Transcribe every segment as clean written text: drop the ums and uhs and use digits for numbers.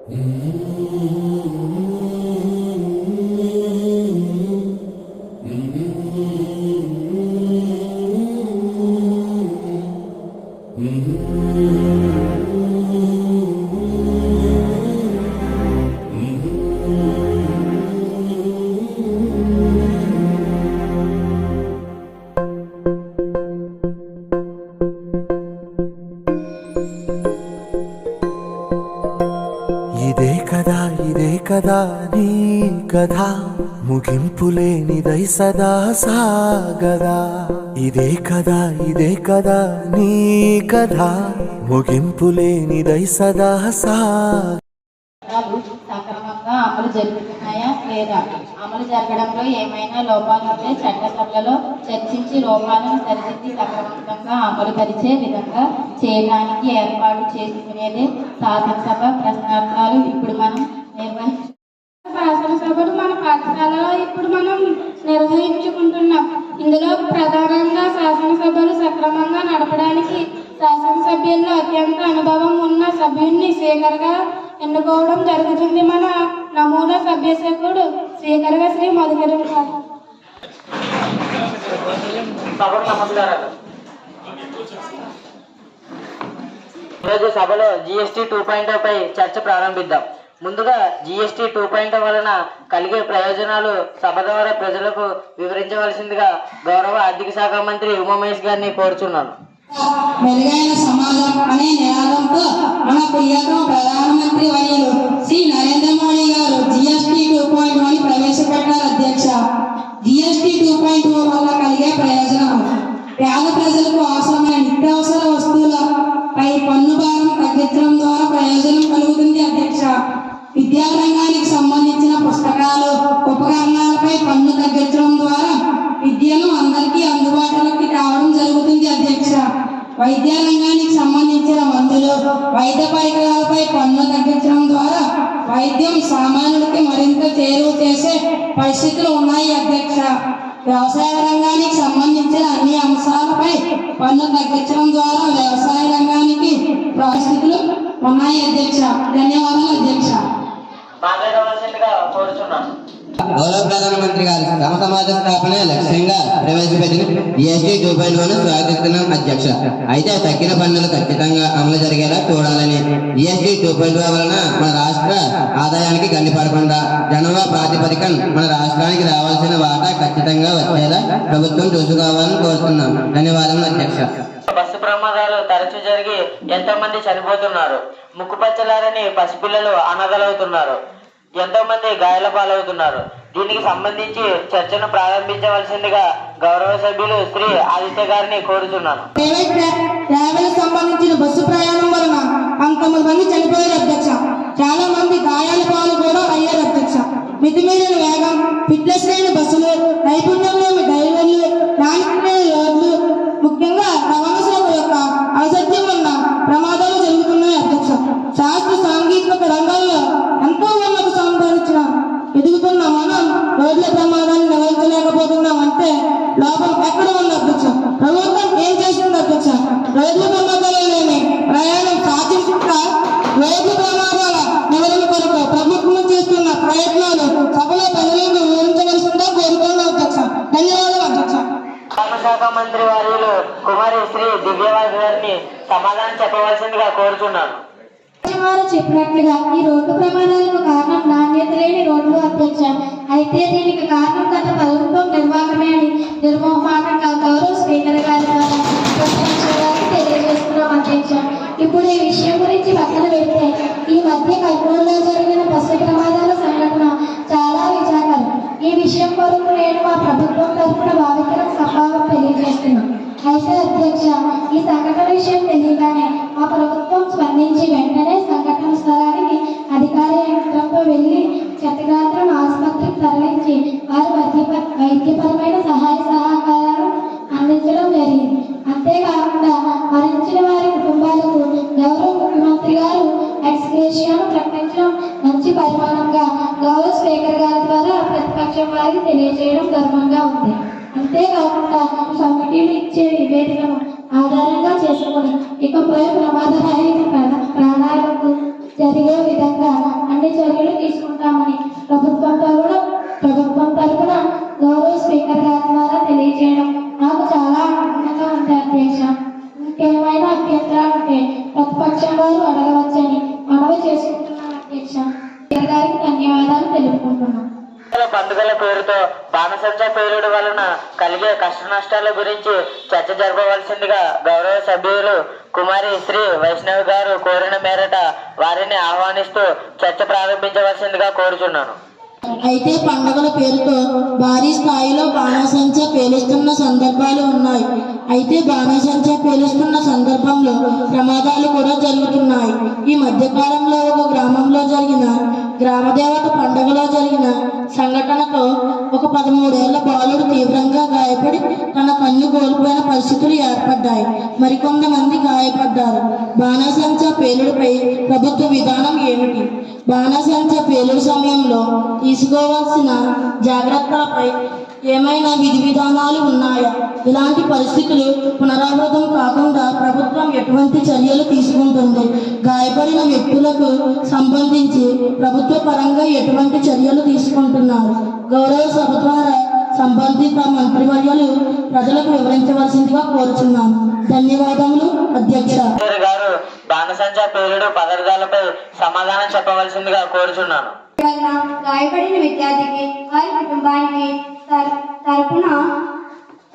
ఇదే కదా నీ కథ, ముగింపులేనిదై సదా సాగదా. ఇదే కదా నీ కథ, ముగింపులేనిదై సదా సక్రమంగా అమలు జరుగుతున్నాయా లేదా, అమలు జరగడంలో ఏమైనా లోపాలుంటే చట్టసభలలో చర్చించి లోపాలను సరిదిద్ది సక్రమంగా అమలు పరిచే విధంగా చేయడానికి ఏర్పాటు చేసుకునేదే శాసనసభ. ప్రశ్నార్థాలు ఇప్పుడు మనం శాసనసభలు మన పాఠశాలలో ఇప్పుడు మనం నిర్వహించుకుంటున్నాం. ఇందులో ప్రధానంగా శాసనసభలు సక్రమంగా నడపడానికి శాసనసభ్యుల్లో అత్యంత అనుభవం ఉన్న సభ్యుడిని స్పీకర్గా ఎన్నుకోవడం జరుగుతుంది. మన నమూనా సభ్యుడు స్పీకర్గా శ్రీ మధుకర్ గారు. ఈరోజు సభలో GST 2.0 పై చర్చ ప్రారంభిద్దాం. ముందుగా GST 2.0 వలన కలిగే ప్రయోజనాలు సభ ద్వారా ప్రజలకు వివరించవలసిందిగా గౌరవ ఆర్థిక శాఖ మంత్రి ఉమామహేష్ గారిని కోరుచున్నాను. మెరుగైన సమాజం అనే నినాదంతో మన ప్రియతమ ప్రధానమంత్రి వర్యులు శ్రీ నరేంద్ర మోడీ గారు GST 2.0 ప్రవేశపెట్టారు. అధ్యక్ష, GST 2.0 వల్ల కలిగే ప్రయోజనాలు: పేద ప్రజలకు అవసరమైన నిత్యావసర వస్తువులపై పన్ను భారం తగ్గించడం ద్వారా ప్రయోజనం కలుగుతుంది. అధ్యక్ష, విద్యారంగానికి సంబంధించిన పుస్తకాలు, ఉపకరణాలపై పన్ను తగ్గించడం ద్వారా విద్యను అందరికీ అందుబాటులోకి రావడం జరుగుతుంది. అధ్యక్ష, వైద్య రంగానికి సంబంధించిన మందులు, వైద్య పరికరాలపై పన్ను తగ్గించడం ద్వారా వైద్యం సామాన్యుడికి మరింత చేరువ చేసే పరిస్థితులు ఉన్నాయి. అధ్యక్ష, వ్యవసాయ రంగానికి సంబంధించిన అన్ని అంశాలపై పన్ను తగ్గించడం ద్వారా వ్యవసాయ రంగానికి పరిస్థితులు ఉన్నాయి. అధ్యక్ష, ధన్యవాదాలు. అధ్యక్ష, గౌరవ ప్రధానమంత్రి గారు తమ సమాజ స్థాపన లక్ష్యంగా ప్రవేశపెట్టిన GST 2.0 స్వాగతిస్తున్నాం. అధ్యక్ష, అయితే తగ్గిన పన్నులు ఖచ్చితంగా అమలు జరిగేలా చూడాలని, GST 2.0 వలన మన రాష్ట్ర ఆదాయానికి గండిపడకుండా జనాభా ప్రాతిపదికన మన రాష్ట్రానికి రావాల్సిన వాటా ఖచ్చితంగా వచ్చేలా ప్రభుత్వం చూసుకోవాలని కోరుతున్నాం. ధన్యవాదములు. అధ్యక్ష, బస్సు ప్రమాదాలు తరచూ జరిగి ఎంతో మంది చనిపోతున్నారు. ముక్కుపచ్చలారని పసిపిల్లలు అనాథలవుతున్నారు. ఎంతో మంది గాయాల పాలవుతున్నారు. దీనికి సంబంధించి చర్చను ప్రారంభించవలసిందిగా గౌరవ సభ్యులు శ్రీ ఆదిత్య గారిని కోరుతున్నాను. సంబంధించిన బస్సు ప్రయాణం వలన 19 మంది చనిపోయారు. అధ్యక్ష, చాలా మంది గాయాల పాలు కూడా అయ్యారు. అధ్యక్ష, మితిమీరిన వేగం, ఫిట్నెస్ లేని బస్సులు, నైపుణ్యం లేని డ్రైవర్లు, నాణ్యత లేని రోడ్లు, ముఖ్యంగా రవాణా శాఖ యొక్క ఔచిత్యం వల్ల ప్రమాదాలు జరుగుతున్నాయి. అధ్యక్ష, శాస్త్ర సాంకేతిక రంగాల్లో ఎంతో ఉన్నత సంపాదించిన ఎదుగుతున్న మనం రోడ్ల ప్రమాదాలను నివారించలేకపోతున్నాం అంటే లోపం ఎక్కడ ఉంది? అధ్యక్ష, ప్రభుత్వం ఏం చేస్తుంది? అధ్యక్ష, రోడ్ల ప్రమాదాలు లేని ప్రయాణం సాధించుకుంటా రోడ్ల ప్రమాదాల నివారణ కొరకు ప్రభుత్వం చేస్తున్న ప్రయత్నాలు సభలో ప్రజలకు వివరించవలసిందిగా కోరుతున్నాం. అధ్యక్ష, ధన్యవాదాలు. అధ్యక్ష, శాఖ మంత్రి వర్యులు కుమారి శ్రీ దివ్యవాస్ గారిని సమాధానం చెప్పవలసిందిగా కోరుతున్నాను. వారు చెప్పినట్లుగా ఈ రోడ్డు ప్రమాదాలకు కారణం నాణ్యత లేని రోడ్లు. అధ్యక్ష, అయితే దీనికి కారణం గత ప్రభుత్వం నిర్వాహమే అని నిర్మోహమాటంగా గౌరవ స్పీకర్ గారి ద్వారా తెలియజేస్తున్నాం. అధ్యక్ష, ఇప్పుడు ఈ విషయం గురించి పక్కన పెడితే ఈ మధ్య కర్నూలులో జరిగిన బస్సు ప్రమాదాల సంఘటన చాలా విచారకరం. ఈ విషయం కొరకు నేను మా ప్రభుత్వం తరఫున భావికరం సంభావం తెలియజేస్తున్నాను. అయితే అధ్యక్ష, ఈ సంఘటన విషయం తెలియగానే మా ప్రభుత్వం స్పందించి వెంటనే సంఘటన స్థలానికి అధికార యంత్రంతో వెళ్లి క్షతగాత్రం ఆసుపత్రికి తరలించి వారు వైద్యపరమైన సహాయ సహకారాలు అందించడం జరిగింది. అంతేకాకుండా మరణించిన వారి కుటుంబాలకు గౌరవ ముఖ్యమంత్రి గారు ఎక్స్గ్రేషియాను ప్రకటించడం మంచి పరిమాణంగా గౌరవ స్పీకర్ గారి ద్వారా ప్రతిపక్షం వారికి తెలియజేయడం గర్వంగా ఉంది. అంతేకాకుండా కమిటీలు ఇచ్చే నివేదికను ఆధారంగా చేసుకుని ఇకపై ప్రమాదరహిత ప్రాణాలకు జరిగే విధంగా అన్ని చర్యలు తీసుకుంటామని ప్రభుత్వం తరఫున గౌరవ స్పీకర్ గారి ద్వారా తెలియజేయడం నాకు చాలా ఆనందంగా ఉంది అధ్యక్ష. ఇంకేమైనా అభ్యంతరాలు ఉంటే ప్రతిపక్షం వారు అడగవచ్చని మనవి చేసుకుంటున్నాను అధ్యక్ష. స్పీకర్ గారికి ధన్యవాదాలు తెలుపుకుంటున్నాను. పండుగల పేరుతో బాణసంచా పేలుడు వలన కలిగే కష్ట నష్టాల గురించి చర్చ జరపవలసిందిగా గౌరవ సభ్యులు కుమారి శ్రీ వైష్ణవి గారు కోరిన మేరట వారిని ఆహ్వానిస్తూ చర్చ ప్రారంభించవలసిందిగా కోరుచున్నాను. అయితే పండుగల పేరుతో భారీ స్థాయిలో బాణాసంచా పేలుస్తున్న సందర్భాలు ఉన్నాయి. అయితే బాణాసంచా పేలుస్తున్న సందర్భంలో ప్రమాదాలు కూడా జరుగుతున్నాయి. ఈ మధ్యకాలంలో ఒక గ్రామంలో జరిగిన గ్రామదేవత పండుగలో జరిగిన సంఘటనతో ఒక 13 ఏళ్ల బాలుడు తీవ్రంగా గాయపడి తన కన్ను కోల్పోయిన పరిస్థితులు ఏర్పడ్డాయి. మరికొంతమంది గాయపడ్డారు. బాణాసంచా పేలుడుపై ప్రభుత్వ విధానం ఏమిటి? బాణాసంచా పేలుడు సమయంలో తీసుకోవాల్సిన జాగ్రత్తలపై ఏమైనా విధి విధానాలు ఉన్నాయా? ఇలాంటి పరిస్థితులు పునరావృతం కాకుండా ప్రభుత్వం ఎటువంటి చర్యలు తీసుకుంటుంది? గాయపడిన వ్యక్తులకు సంబంధించి ప్రభుత్వ పరంగా ఎటువంటి చర్యలు తీసుకుంటున్నారు? గౌరవ సభ ద్వారా సంబంధిత మంత్రివర్యులు ప్రజలకు వివరించవలసిందిగా కోరుచున్నాను. ధన్యవాదములు అధ్యక్ష. గారు బాణసంచా పేలుడు పదార్థాలపై సమాధానం చెప్పవలసిందిగా కోరుచున్నాను. గాయపడిన విద్యార్థికి వారి కుటుంబానికి తరపున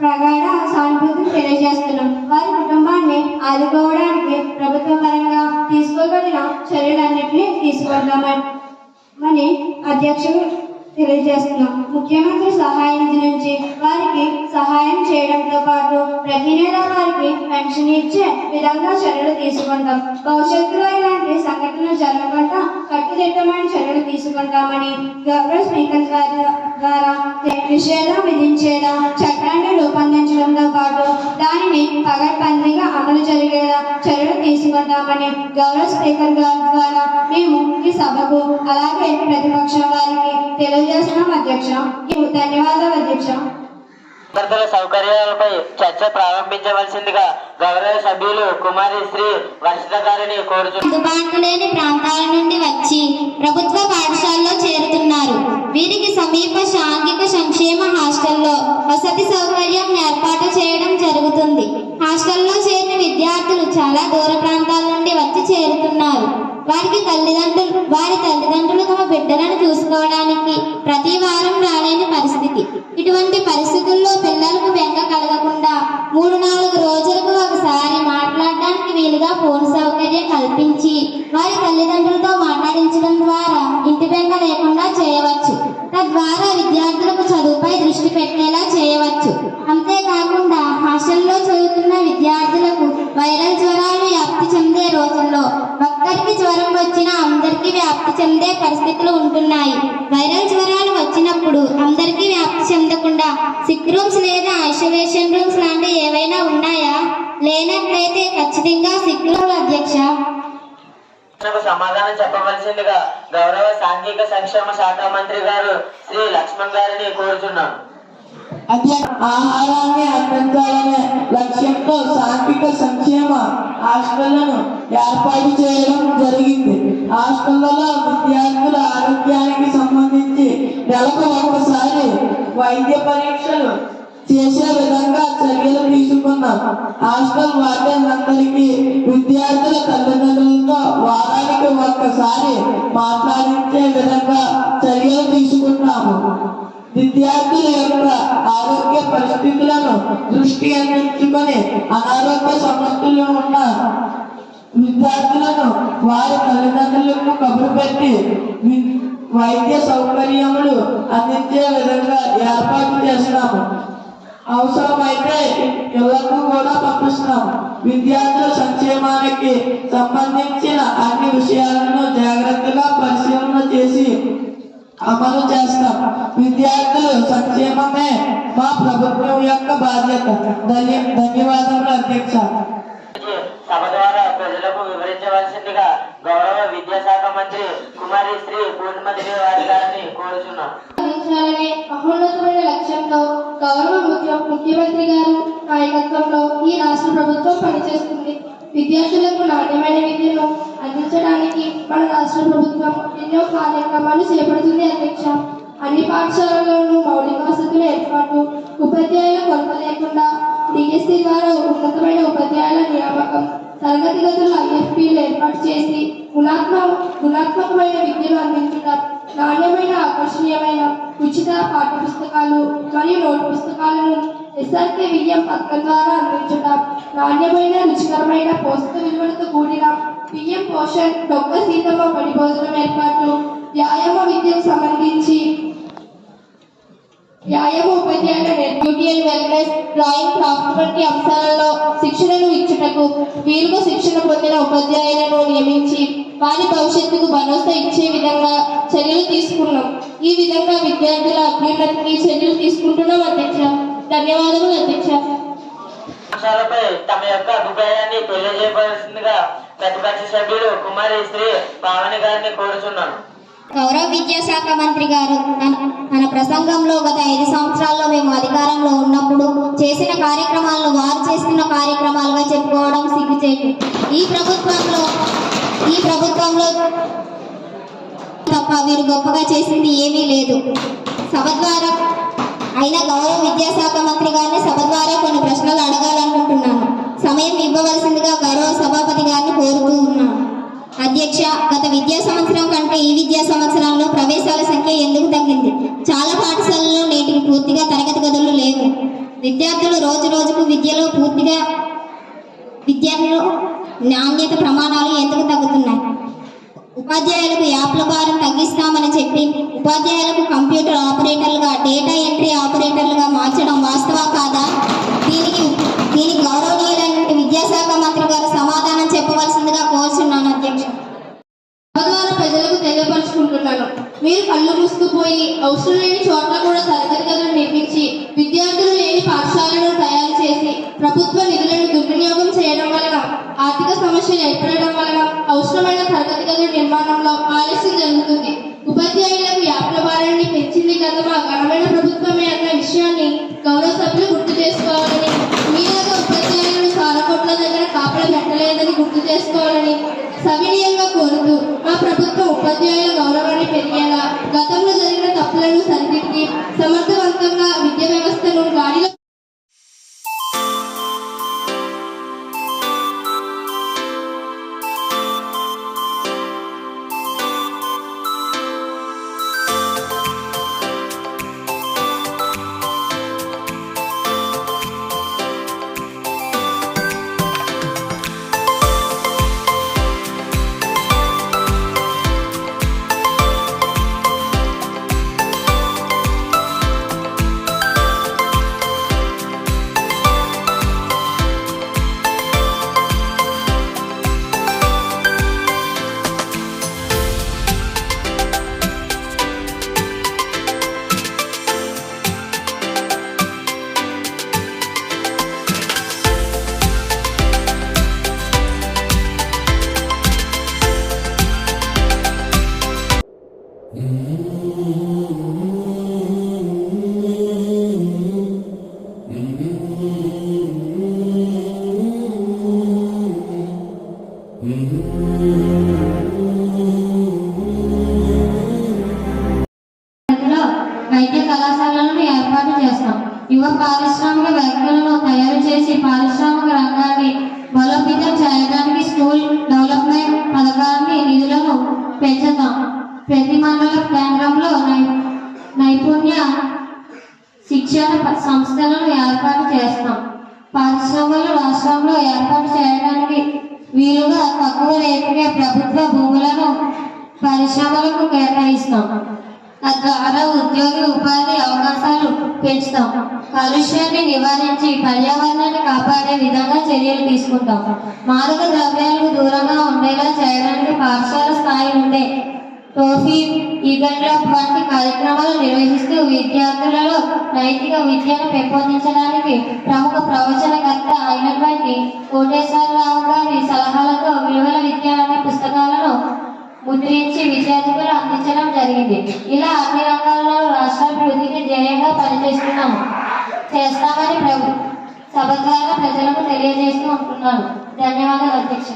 ప్రగాఢ సానుభూతిని తెలియజేస్తున్నాం. వారి కుటుంబాన్ని ఆదుకోవడానికి ప్రభుత్వ పరంగా తీసుకోగలిగిన చర్యలన్నింటినీ తీసుకుంటామని అధ్యక్షుడు తెలియజేస్తున్నాం. ముఖ్యమంత్రి సహాయ నిధి నుంచి వారికి సహాయం చేయడంతో పాటు ప్రతి నెల వారికి పెన్షన్ ఇచ్చే విధంగా చర్యలు తీసుకుంటాం. భవిష్యత్తులో ఇలాంటి సంఘటనలు జరగకుండా కట్టుదిట్టమైన చర్యలు తీసుకుంటామని గౌరవ స్పీకర్ గారి ద్వారా నిషేధం విధించేలా చట్టాన్ని రూపొందించడంతో పాటు దానిని పగడ్బందీగా అమలు జరిగేలా చర్యలు తీసుకుంటామని గౌరవ స్పీకర్ గారి ద్వారా మేము ఈ సభకు అలాగే ప్రతిపక్షం వారికి తెలియజేస్తున్నాం అధ్యక్ష. ధన్యవాదాలు అధ్యక్ష. విద్యార్థుల సౌకర్యాలపై చర్చ ప్రారంభించవలసిందిగా గౌరవ సభ్యులు కుమారి శ్రీ వర్షిత గారిని కోరుచున్నారు. అందుబాటు లేని ప్రాంతాల నుండి వచ్చి ప్రభుత్వ పాఠశాలలో చేరుతున్నారు. వీరికి సమీప సాంఘిక సంక్షేమ హాస్టల్లో వసతి సౌకర్యం ఏర్పాటు చేయడం జరుగుతుంది. హాస్టల్లో చేరిన విద్యార్థులు చాలా దూర ప్రాంతాల నుండి వచ్చి చేరుతున్నారు. వారి తల్లిదండ్రులు తమ బిడ్డలను చూసుకోవడానికి ప్రతి వారం రాలేని పరిస్థితి. ఇటువంటి పరిస్థితుల్లో పిల్లలకు బెంగ కలగకుండా 3-4 రోజులకు ఒకసారి మాట్లాడడానికి వీలుగా ఫోన్ సౌకర్యం కల్పించి వారి తల్లిదండ్రులతో మాట్లాడించడం ద్వారా ఇంటి బెంగ లేకుండా చేయవచ్చు. తద్వారా విద్యార్థులకు చదువుపై దృష్టి పెట్టేలా చేయవచ్చు. అంతేకాకుండా హాస్టల్లో చదువుతున్న విద్యార్థులకు వైరల్ జ్వరాలు వ్యాప్తి చెందే రోజుల్లో ఒక్కరికి జ్వరం వచ్చినా అందరికీ వ్యాప్తి చెందే పరిస్థితులు ఉంటున్నాయి. వైరల్ జ్వరాలు వచ్చినప్పుడు అందరికీ వ్యాప్తి చెందకుండా సిక్ రూమ్స్ లేదా ఐసోలేషన్ రూమ్స్ లాంటి ఏవైనా ఉన్నాయా? లేనట్లయితే ఖచ్చితంగా సిక్ రూమ్ అధ్యక్ష. సమాధానం చెప్పవలసిందిగా గౌరవ సాంఘిక సంక్షేమ శాఖ మంత్రి గారు శ్రీ లక్ష్మణ్ గారిని కోరుచున్నాను. ఆహారాన్ని అందించాలనే లక్ష్యంతో సాంఘిక సంక్షేమ హాస్టళ్లను ఏర్పాటు చేయడం జరిగింది. హాస్టళ్లలో విద్యార్థుల ఆరోగ్యానికి సంబంధించి నెలకు ఒకసారి వైద్య పరీక్షలు చేసే విధంగా చర్యలు తీసుకున్నాం. హాస్టల్ వార్డెన్లందరికీ విద్యార్థుల తల్లిదండ్రులతో వారానికి ఒక్కసారి మాట్లాడించే విధంగా చర్యలు తీసుకున్నాము. విద్యార్థుల యొక్క ఆరోగ్య పరిస్థితులను దృష్టి అందించుకొని అనారోగ్య సమస్యలు ఉన్న విద్యార్థులను వారి తల్లిదండ్రులకు కబురు పెట్టి వైద్య సౌకర్యములు అందించే విధంగా ఏర్పాటు చేస్తాము. అవసరమైతే ఇళ్లకు కూడా పంపిస్తాము. విద్యార్థుల సంక్షేమానికి సంబంధించిన అన్ని విషయాలను జాగ్రత్తగా పరిశీలన చేసి అమలు చేస్తాం. విద్యార్థుల సంక్షేమమే మా ప్రభుత్వం యొక్క బాధ్యత. ధన్యవాదాలు అధ్యక్ష. సభ ద్వారా ప్రజలకు వివరించవలసిందిగా గౌరవ విద్యాశాఖ మంత్రి కుమారి శ్రీ పూర్ణిమదేవి వారి గారిని కోరుచున్నాను. మహోన్నతమైన లక్ష్యంతో గౌరవ ముఖ్యమంత్రి గారు నాయకత్వంలో ఈ రాష్ట్ర ప్రభుత్వం పనిచేస్తుంది. విద్యార్థులకు నాణ్యమైన విద్యను అందించడానికి మన రాష్ట్ర ప్రభుత్వం ఎన్నో కార్యక్రమాలు చేపడుతుంది అధ్యక్ష. అన్ని పాఠశాలల్లోనూ మౌలిక వసతుల ఏర్పాటు, ఉపాధ్యాయుల కొరత లేకుండా డిఎస్సి ద్వారా ఉన్నతమైన ఉపాధ్యాయుల నియామకం, తరగతి గదులు ఐఎఫ్పీలు ఏర్పాటు చేసి గుణాత్మకమైన విద్యను అందించడం, నాణ్యమైన ఆకర్షణీయమైన ఉచిత పాఠ్య పుస్తకాలు మరియు నోటు పుస్తకాలను ఎస్ఆర్కే విద్యం పథకం ద్వారా అందించడం, నాణ్యమైన రుచికరమైన పోషక విలువలతో కూడిన పిఎం పోషణ్ డొక్క సీతమ్మ బడి భోజనం ఏర్పాటు, వ్యాయామ విద్యకు సంబంధించి వ్యాయామ ఉపాధ్యాయుల న్యూట్రియల్ వెల్నెస్, డ్రాయింగ్, క్రాఫ్ట్ వంటి అంశాలలో శిక్షణను ఇచ్చుటకు వీలుగా శిక్షణ పొందిన ఉపాధ్యాయులను నియమించి వారి భవిష్యత్తుకు భరోసా ఇచ్చే విధంగా చర్యలు తీసుకున్నాం. ఈ విధంగా విద్యార్థుల అభ్యున్నతికి చర్యలు తీసుకుంటున్నాం అధ్యక్ష. ధన్యవాదములు అధ్యక్ష. అంశాలపై తమ యొక్క అభిప్రాయాన్ని తెలియజేయవలసిందిగా ప్రతిపక్ష సభ్యులు కుమారి శ్రీ పావని గారిని కోరుచున్నాను. గౌరవ విద్యాశాఖ మంత్రి గారు తన ప్రసంగంలో గత 5 సంవత్సరాల్లో మేము అధికారంలో ఉన్నప్పుడు చేసిన కార్యక్రమాలను వారు చేస్తున్న కార్యక్రమాలుగా చెప్పుకోవడం సిగ్గుచేటు. ఈ ప్రభుత్వంలో తప్ప వీరు గొప్పగా చేసింది ఏమీ లేదు. సభ ద్వారా అయినా గౌరవ విద్యాశాఖ మంత్రి గారిని సభ ద్వారా కొన్ని ప్రశ్నలు అడగాలనుకుంటున్నాను. సమయం ఇవ్వవలసిందిగా గౌరవ సభాపతి గారిని కోరుతూ ఉన్నాను. అధ్యక్ష, గత విద్యా సంవత్సరం కంటే ఈ విద్యా సంవత్సరంలో ప్రవేశాల సంఖ్య ఎందుకు తగ్గింది? చాలా పాఠశాలల్లో నేటికి పూర్తిగా తరగతి గదులు లేవు. విద్యార్థులు రోజు రోజుకు విద్యలో నాణ్యత ప్రమాణాలు ఎందుకు తగ్గుతున్నాయి? ఉపాధ్యాయులకు యాప్ల భారం తగ్గిస్తామని చెప్పి ఉపాధ్యాయులకు కంప్యూటర్ ఆపరేటర్లుగా, డేటా ఎంట్రీ ఆపరేటర్లుగా మార్చడం వాస్తవా కాదా? దీనికి గౌరవనీయులైన విద్యాశాఖ మంత్రి గారు సమాధానం చెప్పవలసిందిగా కోరుచున్నాను అధ్యక్ష. ద్వారా ప్రజలకు తెలియపరుచుకుంటున్నాను. మీరు కళ్ళు మూసుకుపోయి అవసరం లేని చోట్ల కూడా తరగతి గదులు నిర్మించి విద్యార్థులు లేని పాఠశాలను తయారు చేసి ప్రభుత్వ నిధులను దుర్వినియోగం చేయడం వలన ఆర్థిక సమస్యలు ఏర్పడడం వలన అవసరమైన తరగతి గదుల నిర్మాణంలో ఆలస్యం జరుగుతుంది. ఉపాధ్యాయులకు యాప్ల భారాన్ని పెంచింది గత మా ఘనమైన ప్రభుత్వమే అన్న విషయాన్ని గౌరవ సభ్యులు గుర్తు చేసుకోవాలని, మీలాగా ఉపాధ్యాయులను సారకొట్ల దగ్గర కాపలా పెట్టలేదని గుర్తు చేసుకోవాలని సవినీయంగా కోరుతూ మా ప్రభుత్వం ఉపాధ్యాయుల గౌరవాన్ని పెరిగేలా గతంలో జరిగిన తప్పులను సరిదిద్ది సమర్థవంతంగా విద్యా వ్యవస్థను గాడిలో వైద్య కళాశాలలను ఏర్పాటు చేస్తాం. యువ పారిశ్రామికవేత్తలను తయారు చేసి పారిశ్రామిక రంగాన్ని బలోపేతం చేయడానికి స్కూల్ డెవలప్మెంట్ పథకాన్ని నిధులను పెంచుతాం. ప్రతి మండల కేంద్రంలో నైపుణ్య శిక్షణ సంస్థలను ఏర్పాటు చేస్తాం. పారిశ్రామికలు రాష్ట్రంలో ఏర్పాటు చేయడానికి వీలుగా తక్కువ రేటుకే ప్రభుత్వ భూములను పరిశ్రమలకు కేటాయిస్తాం. తద్వారా ఉద్యోగ ఉపాధి అవకాశాలు పెంచుతాం. కాలుష్యాన్ని నివారించి పర్యావరణాన్ని కాపాడే విధంగా చర్యలు తీసుకుంటాం. మాదక ద్రవ్యాలకు దూరంగా ఉండేలా చేయడానికి పాఠశాల స్థాయి నుండే ట్రోఫీ, ఈగల్ డ్రాప్ వంటి కార్యక్రమాలు నిర్వహిస్తూ విద్యార్థులలో నైతిక విద్యను పెంపొందించడానికి ప్రముఖ ప్రవచనకర్త అయినటువంటి కోటేశ్వరరావు గారి సలహాలతో విలువల విద్య అనే పుస్తకాలను ముద్రించి విద్యార్థులకు అందించడం జరిగింది. ఇలా అన్ని రంగాల్లో రాష్ట్రాభివృద్ధికి ధ్యేయంగా చేస్తామని సభ ద్వారా ప్రజలకు తెలియజేస్తూ ఉంటున్నాను. ధన్యవాదాలు అధ్యక్ష.